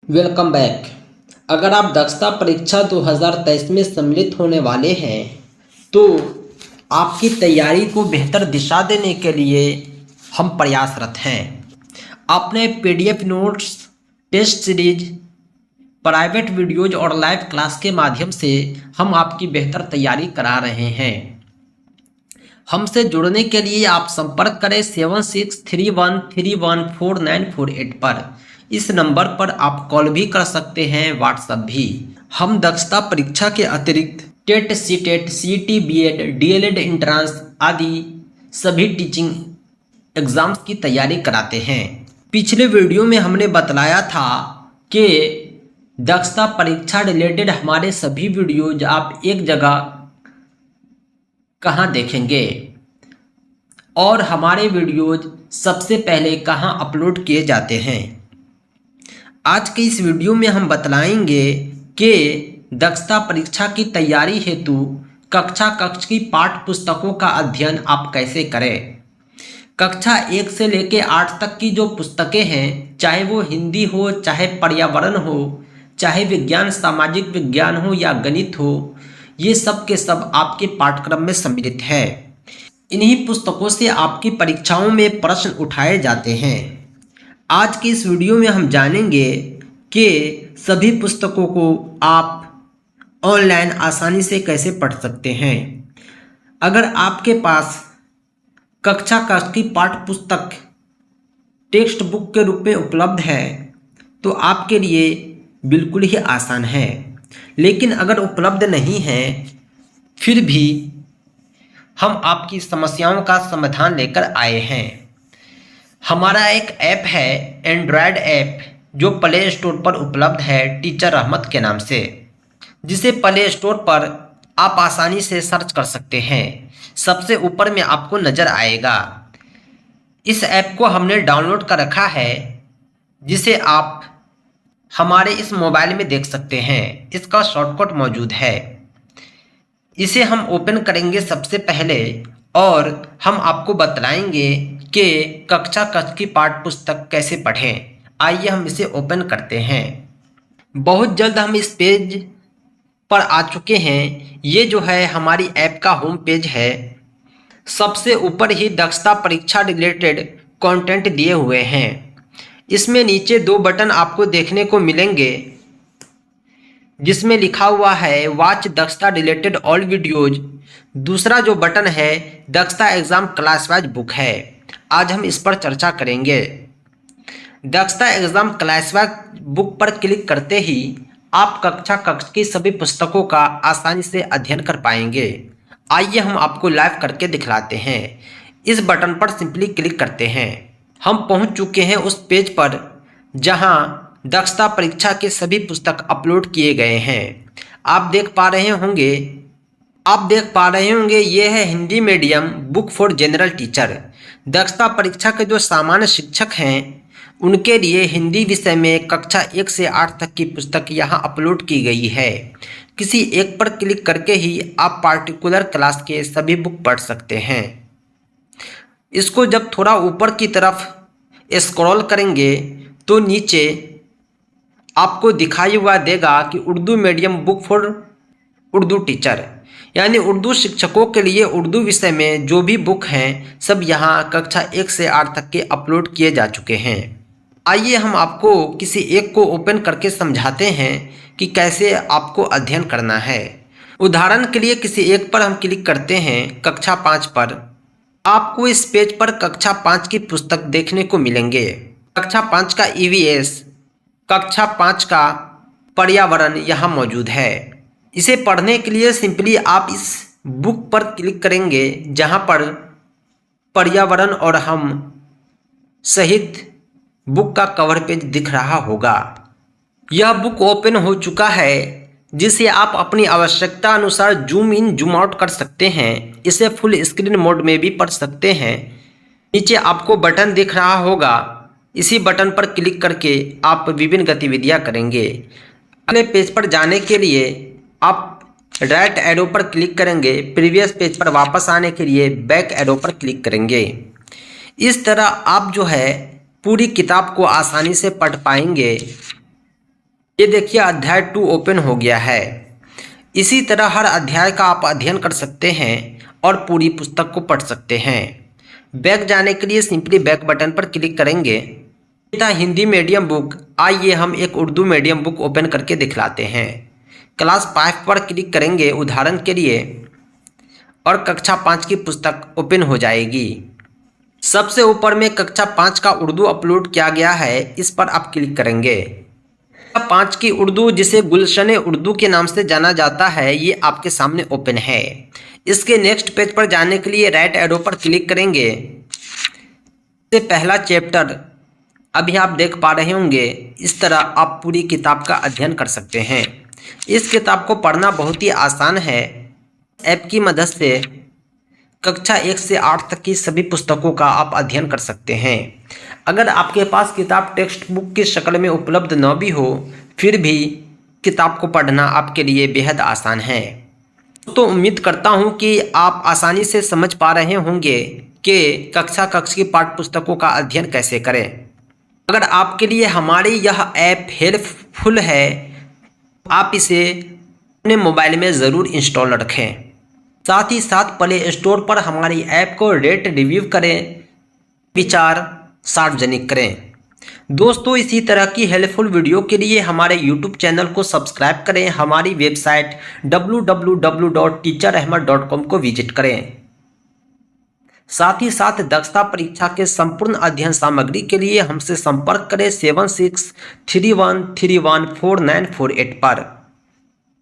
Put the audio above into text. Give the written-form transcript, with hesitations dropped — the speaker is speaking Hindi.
Welcome back. अगर आप दक्षता परीक्षा 2023 में सम्मिलित होने वाले हैं तो आपकी तैयारी को बेहतर दिशा देने के लिए हम प्रयासरत हैं। अपने PDF notes, test series, private videos और लाइव क्लास के माध्यम से हम आपकी बेहतर तैयारी करा रहे हैं। हमसे जुड़ने के लिए आप संपर्क करें 7631314948 पर। इस नंबर पर आप कॉल भी कर सकते हैं, व्हाट्सएप भी। हम दक्षता परीक्षा के अतिरिक्त TET, CTET, CET, BEd, DLEd entrance आदि सभी टीचिंग एग्जाम्स की तैयारी कराते हैं। पिछले वीडियो में हमने बतलाया था कि दक्षता परीक्षा रिलेटेड हमारे सभी वीडियोज आप एक जगह कहाँ देखेंगे और हमारे वीडियोज सबसे पहले कहाँ अपलोड किए जाते हैं। आज के इस वीडियो में हम बतलाएंगे कि दक्षता परीक्षा की तैयारी हेतु कक्षा की पाठ्य पुस्तकों का अध्ययन आप कैसे करें। कक्षा 1 से लेकर 8 तक की जो पुस्तकें हैं, चाहे वो हिंदी हो, चाहे पर्यावरण हो, चाहे विज्ञान सामाजिक विज्ञान हो या गणित हो, ये सब के सब आपके पाठ्यक्रम में सम्मिलित है। इन्हीं पुस्तकों से आपकी परीक्षाओं में प्रश्न उठाए जाते हैं। आज की इस वीडियो में हम जानेंगे कि सभी पुस्तकों को आप ऑनलाइन आसानी से कैसे पढ़ सकते हैं। अगर आपके पास कक्षा की पाठ्य पुस्तक टेक्स्ट बुक के रूप में उपलब्ध है तो आपके लिए बिल्कुल ही आसान है। लेकिन अगर उपलब्ध नहीं है फिर भी हम आपकी समस्याओं का समाधान लेकर आए हैं। हमारा एक ऐप है, एंड्रॉयड ऐप, जो प्ले स्टोर पर उपलब्ध है टीचर रहमत के नाम से, जिसे प्ले स्टोर पर आप आसानी से सर्च कर सकते हैं। सबसे ऊपर में आपको नज़र आएगा। इस ऐप को हमने डाउनलोड कर रखा है, जिसे आप हमारे इस मोबाइल में देख सकते हैं। इसका शॉर्टकट मौजूद है। इसे हम ओपन करेंगे सबसे पहले और हम आपको बतलाएंगे कि कक्षा की पाठ्य पुस्तक कैसे पढ़ें। आइए हम इसे ओपन करते हैं। बहुत जल्द हम इस पेज पर आ चुके हैं। ये जो है हमारी ऐप का होम पेज है। सबसे ऊपर ही दक्षता परीक्षा रिलेटेड कंटेंट दिए हुए हैं। इसमें नीचे 2 बटन आपको देखने को मिलेंगे, जिसमें लिखा हुआ है वॉच दक्षता रिलेटेड ऑल वीडियोज। दूसरा जो बटन है दक्षता एग्जाम क्लास वाइज बुक है। आज हम इस पर चर्चा करेंगे। दक्षता एग्जाम क्लास वाइज बुक पर क्लिक करते ही आप कक्षा की सभी पुस्तकों का आसानी से अध्ययन कर पाएंगे। आइए हम आपको लाइव करके दिखलाते हैं। इस बटन पर सिंपली क्लिक करते हैं। हम पहुंच चुके हैं उस पेज पर जहां दक्षता परीक्षा के सभी पुस्तक अपलोड किए गए हैं। आप देख पा रहे होंगे ये है Hindi medium book for general teacher. दक्षता परीक्षा के जो सामान्य शिक्षक हैं उनके लिए हिंदी विषय में कक्षा 1 से 8 तक की पुस्तक यहाँ अपलोड की गई है। किसी एक पर क्लिक करके ही आप पार्टिकुलर क्लास के सभी बुक पढ़ सकते हैं। इसको जब थोड़ा ऊपर की तरफ स्क्रॉल करेंगे तो नीचे आपको दिखाई हुआ देगा कि Urdu medium book for Urdu teacher, यानी उर्दू शिक्षकों के लिए उर्दू विषय में जो भी बुक हैं सब यहाँ कक्षा 1 से 8 तक के अपलोड किए जा चुके हैं। आइए हम आपको किसी एक को ओपन करके समझाते हैं कि कैसे आपको अध्ययन करना है। उदाहरण के लिए किसी एक पर हम क्लिक करते हैं, कक्षा 5 पर। आपको इस पेज पर कक्षा 5 की पुस्तक देखने को मिलेंगे। कक्षा 5 का ईवीएस, कक्षा 5 का पर्यावरण यहाँ मौजूद है। इसे पढ़ने के लिए सिंपली आप इस बुक पर क्लिक करेंगे जहाँ पर पर्यावरण और हम सहित बुक का कवर पेज दिख रहा होगा। यह बुक ओपन हो चुका है, जिसे आप अपनी आवश्यकता अनुसार जूम इन जूम आउट कर सकते हैं। इसे फुल स्क्रीन मोड में भी पढ़ सकते हैं। नीचे आपको बटन दिख रहा होगा, इसी बटन पर क्लिक करके आप विभिन्न गतिविधियां करेंगे। अगले पेज पर जाने के लिए आप राइट एरो पर क्लिक करेंगे। प्रीवियस पेज पर वापस आने के लिए बैक एरो पर क्लिक करेंगे। इस तरह आप जो है पूरी किताब को आसानी से पढ़ पाएंगे। ये देखिए अध्याय 2 ओपन हो गया है। इसी तरह हर अध्याय का आप अध्ययन कर सकते हैं और पूरी पुस्तक को पढ़ सकते हैं। बैक जाने के लिए सिंपली बैक बटन पर क्लिक करेंगे। था हिंदी मीडियम बुक, आइए हम एक उर्दू मीडियम बुक ओपन करके दिखलाते हैं। क्लास 5 पर क्लिक करेंगे उदाहरण के लिए और कक्षा 5 की पुस्तक ओपन हो जाएगी। सबसे ऊपर में कक्षा 5 का उर्दू अपलोड किया गया है, इस पर आप क्लिक करेंगे। 5 की उर्दू जिसे गुलशन उर्दू के नाम से जाना जाता है, ये आपके सामने ओपन है। इसके नेक्स्ट पेज पर जाने के लिए राइट एरो पर क्लिक करेंगे। से पहला चैप्टर अभी आप देख पा रहे होंगे। इस तरह आप पूरी किताब का अध्ययन कर सकते हैं। इस किताब को पढ़ना बहुत ही आसान है। ऐप की मदद से कक्षा 1 से 8 तक की सभी पुस्तकों का आप अध्ययन कर सकते हैं। अगर आपके पास किताब टेक्स्ट बुक की शक्ल में उपलब्ध न भी हो, फिर भी किताब को पढ़ना आपके लिए बेहद आसान है। तो उम्मीद करता हूं कि आप आसानी से समझ पा रहे होंगे कि कक्षा की पाठ्य पुस्तकों का अध्ययन कैसे करें। अगर आपके लिए हमारी यह ऐप हेल्पफुल है, आप इसे अपने मोबाइल में ज़रूर इंस्टॉल रखें। साथ ही साथ प्ले स्टोर पर हमारी ऐप को रेट रिव्यू करें, विचार सार्वजनिक करें। दोस्तों इसी तरह की हेल्पफुल वीडियो के लिए हमारे यूट्यूब चैनल को सब्सक्राइब करें। हमारी वेबसाइट www.teacherahmed.com को विजिट करें। साथ ही साथ दक्षता परीक्षा के संपूर्ण अध्ययन सामग्री के लिए हमसे संपर्क करें 7631314948 पर।